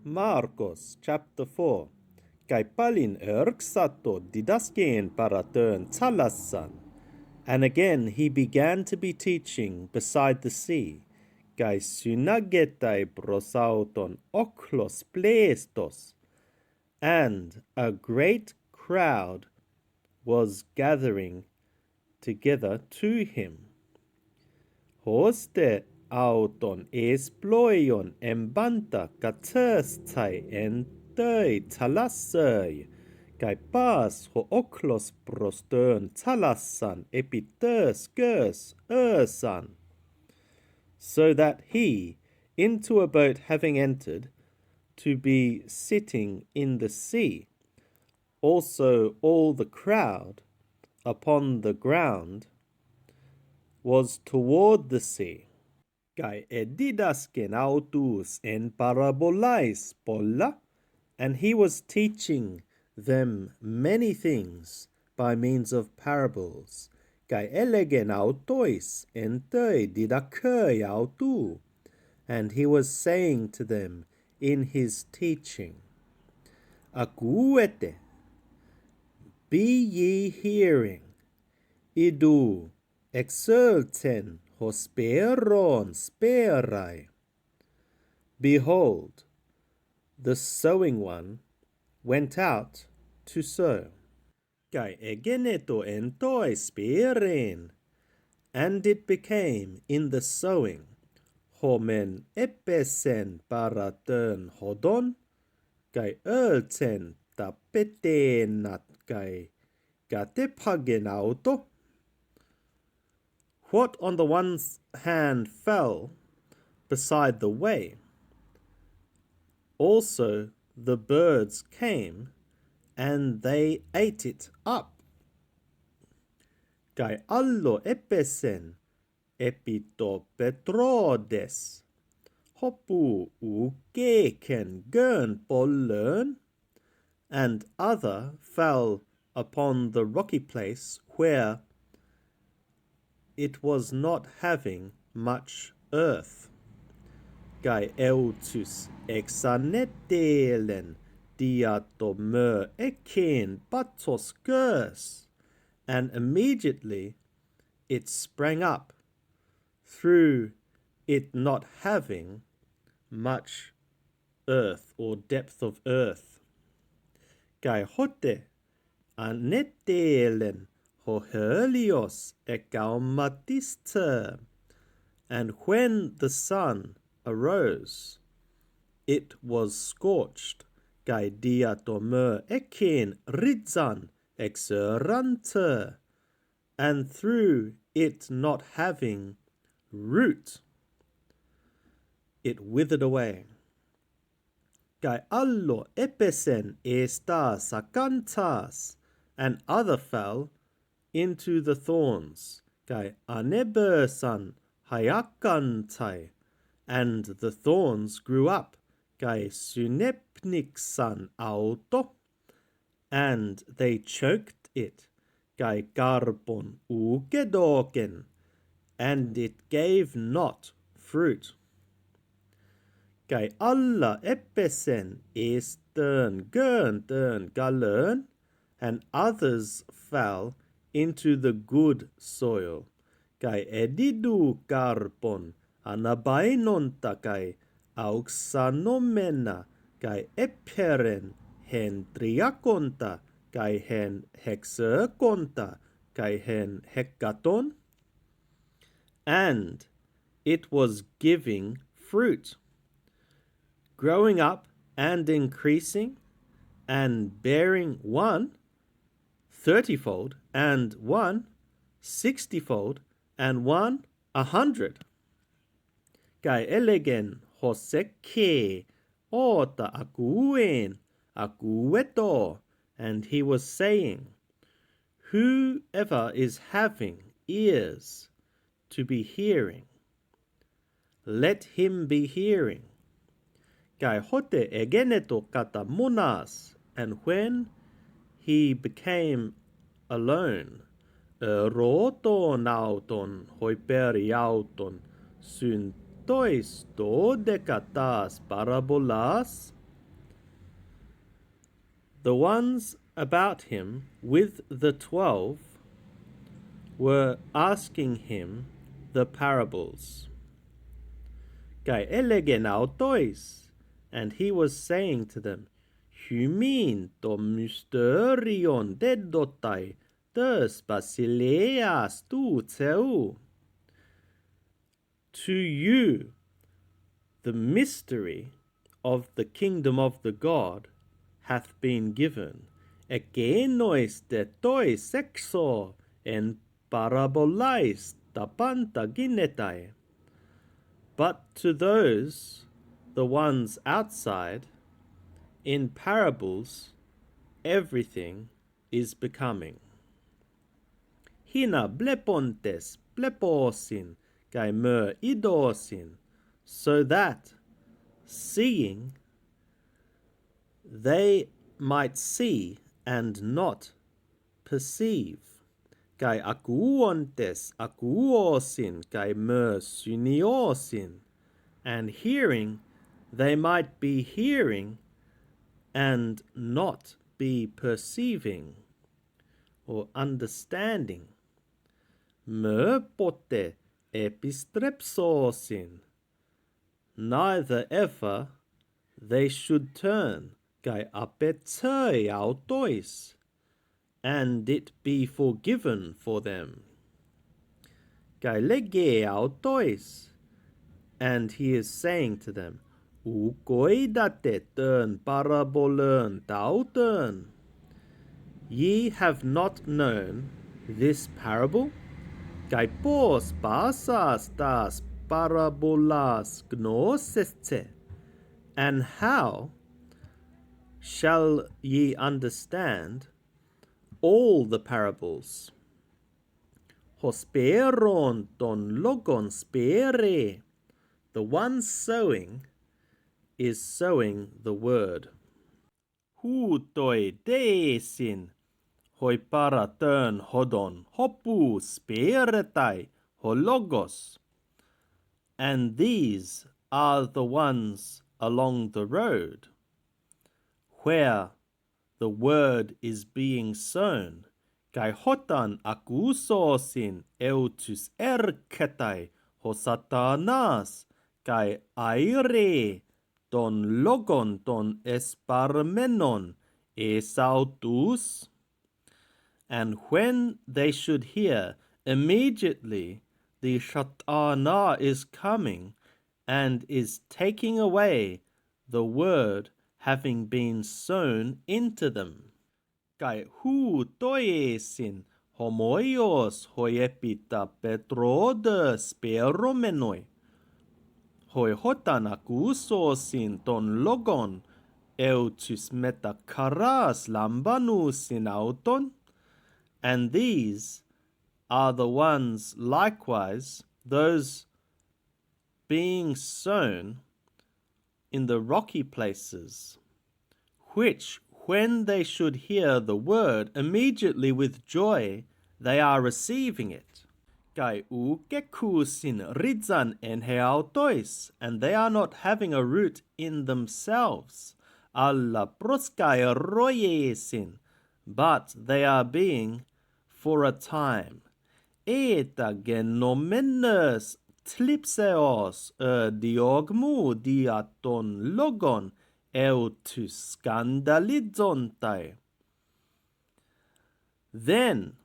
Marcos chapter 4. Kai palin erksato didasken paratern talasan. And again he began to be teaching beside the sea. Kai synagetai prosauton oklos plestos. And a great crowd was gathering together to him. Hoste auton esploion embanta katerstai entei talasei, kai pas ho oklos prostern talasan epiters gers ursan. So that he, into a boat having entered, to be sitting in the sea, also all the crowd upon the ground, was toward the sea. Kai edidasken autus en parabolais polla, and he was teaching them many things by means of parables. Kai elegen autois entei didakei autu, and he was saying to them in his teaching, Akuete, be ye hearing, idu exulten hosperon sperai. Behold, the sowing one went out to sow. Kai egeneto entoi speren, and it became in the sowing, homen epesen paratern hodon, kai ölten tapetenat kai gatepagen auto. What on the one hand fell beside the way, also the birds came, and they ate it up. Kai allo epesen epito petrodes, hopu ukeken gern pollern, and other fell upon the rocky place where it was not having much earth. Kai eutus exanetelen diatomer eken patos gers, and immediately it sprang up through it not having much earth or depth of earth. Kai hote anetelen ho helios ekaumatiste, and when the sun arose, it was scorched. Kai diatomer eken ridzan exerante, and through it not having root, it withered away. Kai allo epesen estas acantas, and other fell into the thorns. Kai anebersan hayakantai, and the thorns grew up. Kai synepnixan auto, and they choked it. Kai karpon ugedoken, and it gave not fruit. Kai alla epesen estern gern galern, and others fell into the good soil. Kai edidu karpon anabainonta kai auxanomena kai eperen hen triakonta kai hen hexerkonta kai hen hekaton, and it was giving fruit, growing up and increasing, and bearing 1 30-fold, and 1 60-fold, and 1 100. Kai elegen hoseke ota akuen akueto, and he was saying, whoever is having ears to be hearing, let him be hearing. Kai hote egeneto kata monas, and when he became alone, roto nauton hoiperiauton syntois dodekatas parabolas, The ones about him with the 12 were asking him the parables. Kai elegen autois, and he was saying to them, Hymin to mysterion dedotai tes basileas tu seu. To you, the mystery of the kingdom of the God hath been given. Ekenois de toi sexo en parabolais tapanta ginetai. But to those, the ones outside, in parables, everything is becoming. Hina blepontes bleposin kai mer idosin, so that, seeing, they might see and not perceive. Kai akuontes akuosin kai mer syniosin, and hearing, they might be hearing and not be perceiving or understanding. Me pote epistrepsosin, neither ever they should turn, kai apetei autois, and it be forgiven for them. Kai lege autois, and he is saying to them, Ukoidate turn parabolern tautern. Ye have not known this parable? Kai pos pasas tas parabolas gnoseste. And how shall ye understand all the parables? Hosperon ton logon spere. The one sowing is sowing the word. Hutoi deesin, hoi para tön hodon, hopu speretai, hologos. And these are the ones along the road, where the word is being sown. Kai hotan akusosin eutus erketai, hosatanas, kai aire, ton logon ton esparmenon, esautus. And when they should hear, immediately the Shatana is coming and is taking away the word having been sown into them. Kai hu toiesin homoios hoiepita petrode speromenoi. Hoi hotan akusosin ton logon eutus meta karas lambanusin auton. And these are the ones likewise, those being sown in the rocky places, which when they should hear the word, immediately with joy they are receiving it. Kai ukekusin ridzan en heautois, and they are not having a root in themselves. Alla proskai royesin, but they are being for a time. Eta genomenes tlipseos diogmu diaton logon eutus scandalizontai. Then,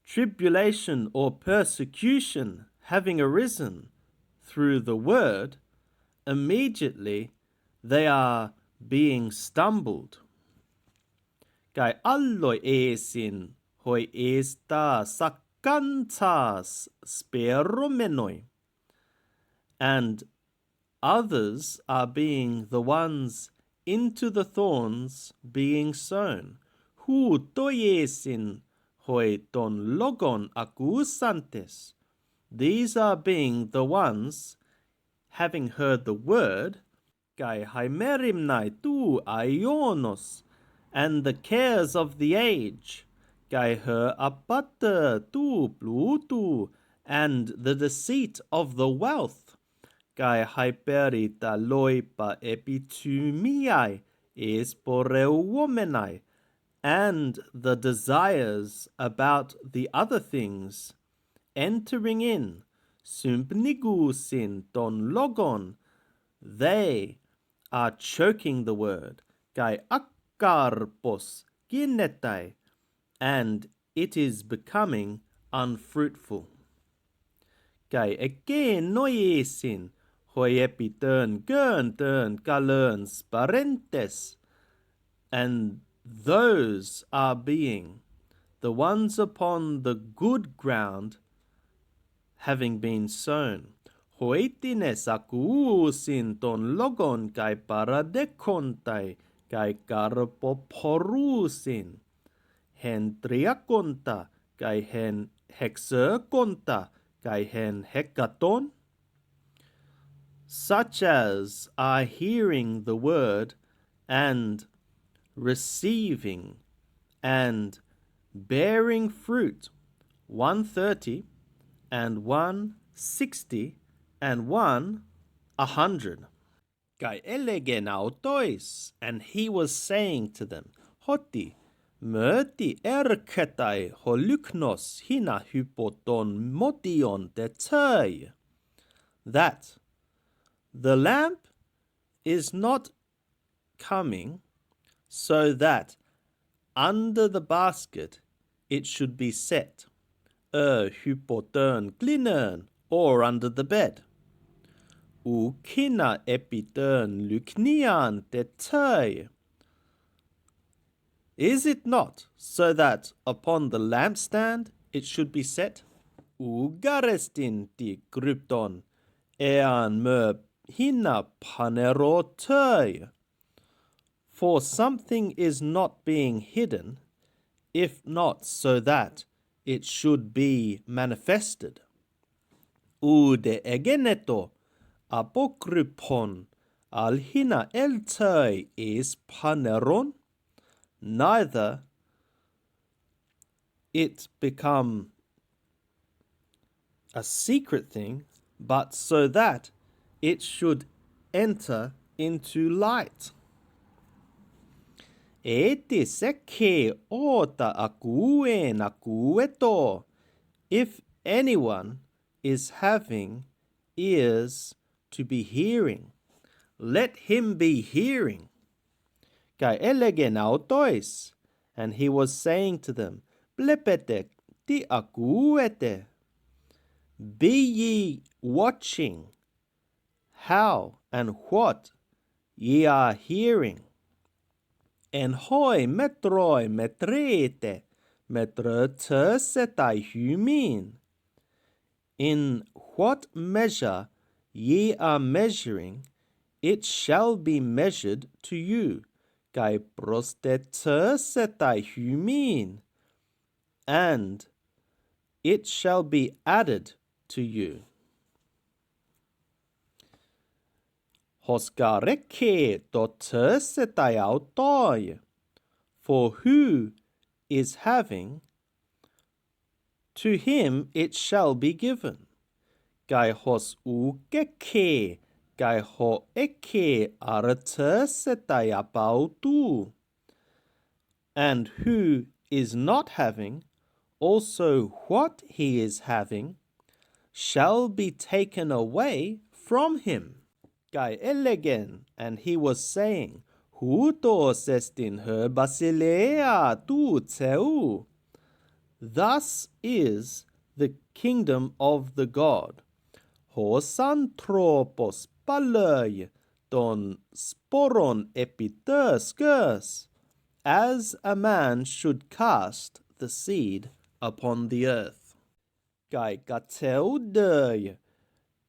tribulation or persecution having arisen through the word, immediately they are being stumbled. Kai alloi esin hoi esta sakantas speromenoi. And others are being the ones into the thorns being sown. Hu toiesin hoi ton logon akusantes. These are being the ones having heard the word, kai haimerimnai tu aionos, and the cares of the age, kai her apata tu plutu, and the deceit of the wealth, kai hyperita loipa epitumiai is poreuomenai, and the desires about the other things entering in, sympnigusin ton logon, they are choking the word, kai akarpos ginetai, and it is becoming unfruitful. Kai eke noiesin, hoiepitern gern galern parentes, and those are being the ones upon the good ground having been sown. Hoitines akuusin ton logon kai paradekontai kai karpoporusin. Hen triakonta kai hen hexerkonta kai hen hekaton. Such as are hearing the word and receiving and bearing fruit, 130 and 160 and 100. Kai elegen autois, and he was saying to them, Hoti, merti erketai holyknos hina hypoton motion tetei. That the lamp is not coming so that under the basket it should be set, hypotern glinern, or under the bed. Ukina epitern lyknian tetei. Is it not so that upon the lampstand it should be set? Ugarestin ti krypton ean me hina panerotei. For something is not being hidden, if not so that it should be manifested. Ude egeneto apokrypon alhina eltei is paneron, neither it become a secret thing, but so that it should enter into light. Eti seke ota akuen akueto. If anyone is having ears to be hearing, let him be hearing. Kai elegen autois, and he was saying to them, Blepete ti akuete. Be ye watching how and what ye are hearing. En hoi metroi metrete, metretersetai humin. In what measure ye are measuring, it shall be measured to you. Kai prostetersetai humin. And it shall be added to you. Hoskareke dotersetai autoi. For who is having, to him it shall be given. Gai hos ukeke, gai ho eke artersetai apautu. And who is not having, also what he is having, shall be taken away from him. Gai elegen, and he was saying, Hutos estin her basilea tu teu. Thus is the kingdom of the God. Hosanthropos palei ton sporon epiterskus, as a man should cast the seed upon the earth. Gai gateudei,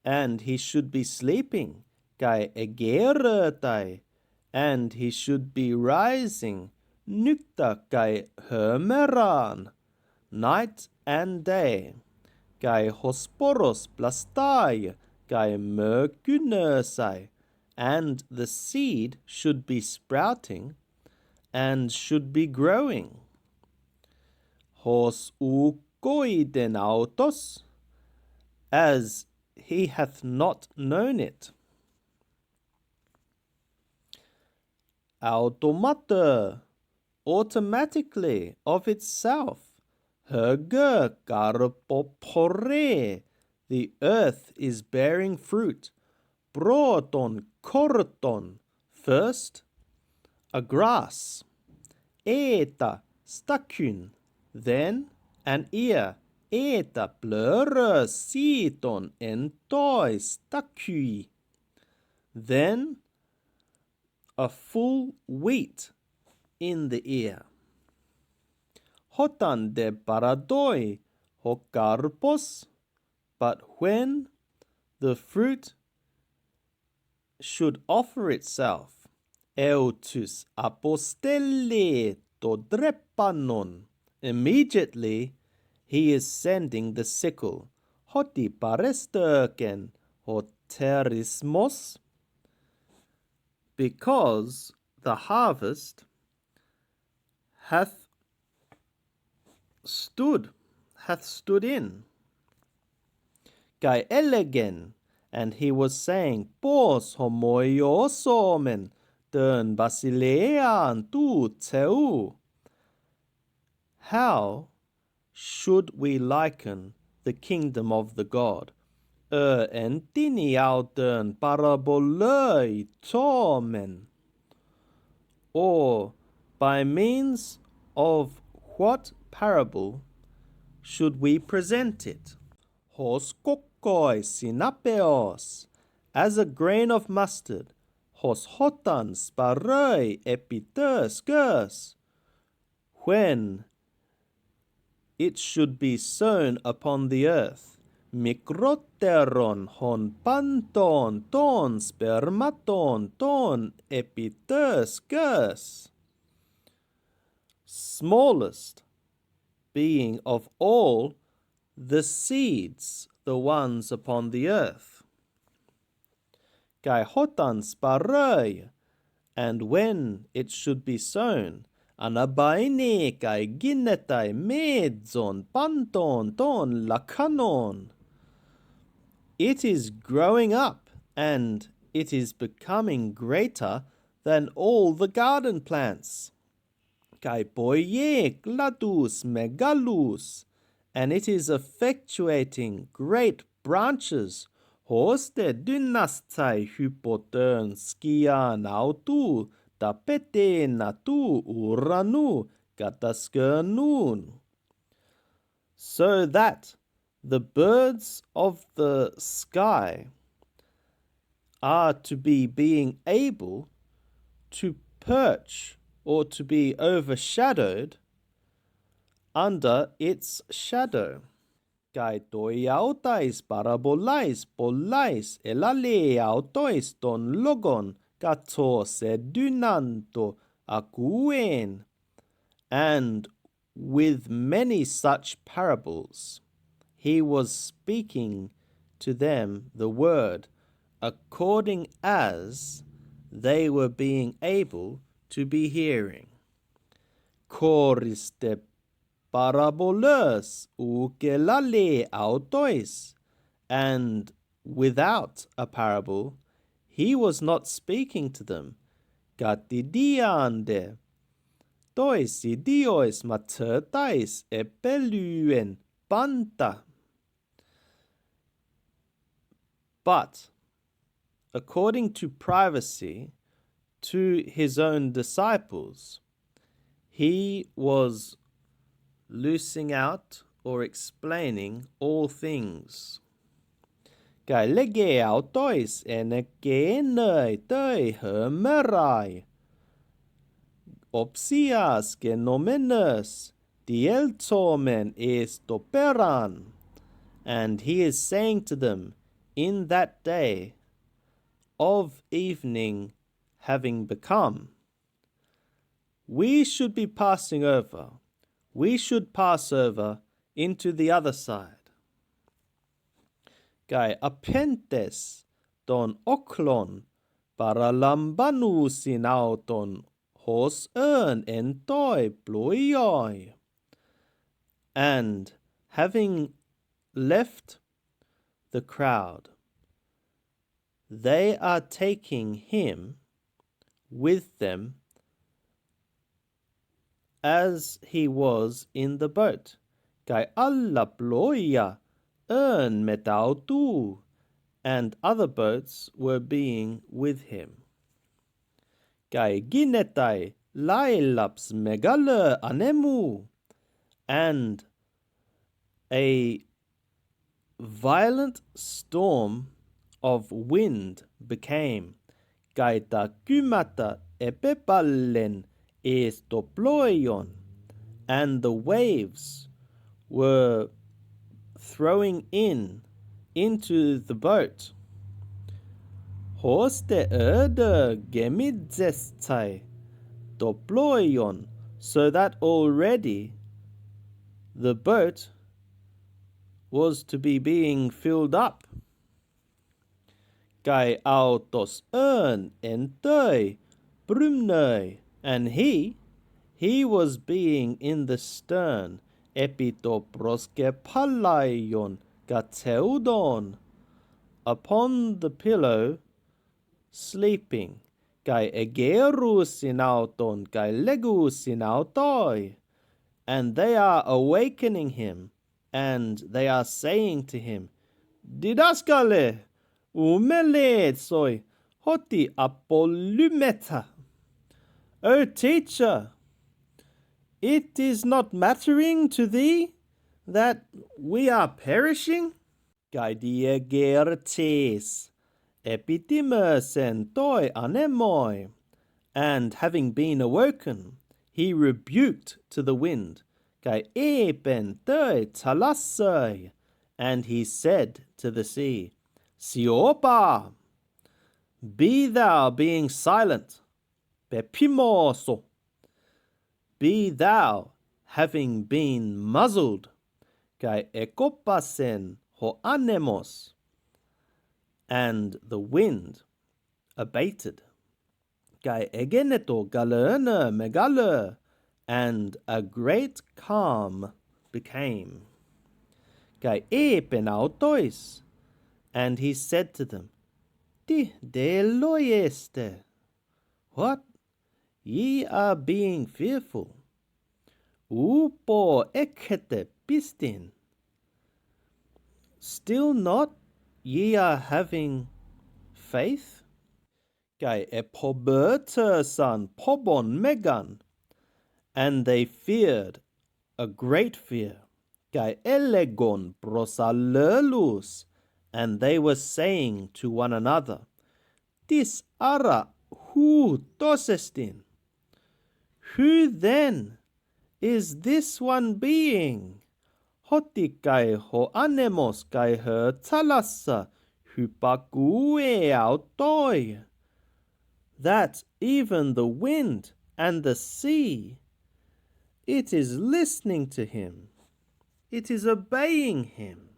and he should be sleeping. Gai egeretai, and he should be rising. Nykta gai hermeran, night and day. Gai hosporos plastai, gai merkynersai, and the seed should be sprouting and should be growing. Hos ukoiden autos, as he hath not known it. automatically of itself. Höger garpopore, the earth is bearing fruit. Broton korton, first a grass. Eta stakyn, then an ear. Eta blöre siton entoi stakyi, then a full wheat in the ear. Hotan de paradoi hokarpos, but when the fruit should offer itself, eutus apostelle to drepanon, immediately he is sending the sickle. Hoti parestöken hoterismos, because the harvest hath stood in. Kai elegen, and he was saying, Pos homoiosomen dön basilean tu teu. How should we liken the kingdom of the God? Entini autön paraboloi tomen. Or by means of what parable should we present it? Hos kokoi sinapeos, as a grain of mustard. Hos hotan sparoi epiters, when it should be sown upon the earth. Mikroteron hon panton ton spermaton ton epiters, smallest being of all the seeds, the ones upon the earth. Kai hotan sparoi, and when it should be sown, anabaine kai ginetai medzon panton ton lakanon, it is growing up, and it is becoming greater than all the garden plants. Kai boye gladus megalus, and it is effectuating great branches. Hoste dynastai hypotön skian autu tapete natu uranu kataskernun, so that the birds of the sky are to be being able to perch or to be overshadowed under its shadow. Kai toiautais parabolais polais elale autois ton logon kato sedunanto akuen, and with many such parables he was speaking to them the word, according as they were being able to be hearing. Choriste parabolus ukelale autois, and without a parable he was not speaking to them. Katidiande tois idiois matertais epeluen panta. But according to privacy to his own disciples, he was loosing out or explaining all things. Kai lege autois enekenei tei hermerai opsias genomenes dieltomen estoperan, and he is saying to them, in that day of evening having become, we should be passing over. We should pass over into the other side. Kai apentes ton oklon paralambanu sinauton hos entoi ploioi. And having left the crowd, they are taking him with them as he was in the boat. Kai alla ploia metautu, and other boats were being with him. Kai ginetai lailaps megale anemu, and a violent storm of wind became. Kai ta kymata epepallen estoploion, and the waves were throwing into the boat. Hoste öde gemidzestai doploion, so that already the boat was to be being filled up. Kai autos entoi brumnoi, and he was being in the stern, epitoproske palaion gateudon, upon the pillow, sleeping. Kai egerus in auton, kai legus in autoi, and they are awakening him, and they are saying to him, Didaskale, umele soi, hoti apolumeta. O teacher, it is not mattering to thee that we are perishing? Gaidie gertes, epitimersen toi anemoi. And having been awoken, he rebuked to the wind, Gai epen toi talasai, and he said to the sea, Siopa, be thou being silent, pepimoso, be thou having been muzzled, Gai ekopasen ho anemos, and the wind abated. Gai egeneto galerne megale, and a great calm became. Gai penautois, and he said to them, Ti deloieste, what? Ye are being fearful. Upo ekete pistin. Still not ye are having faith? Gai epoberter san pobon megan, and they feared a great fear. Gai elegon prosalelus, and they were saying to one another, Dis ara hu tosestin. Who then is this one being? Hoti kai ho anemos kai her talassa hupakue autoi, that even the wind and the sea, it is listening to him, it is obeying him.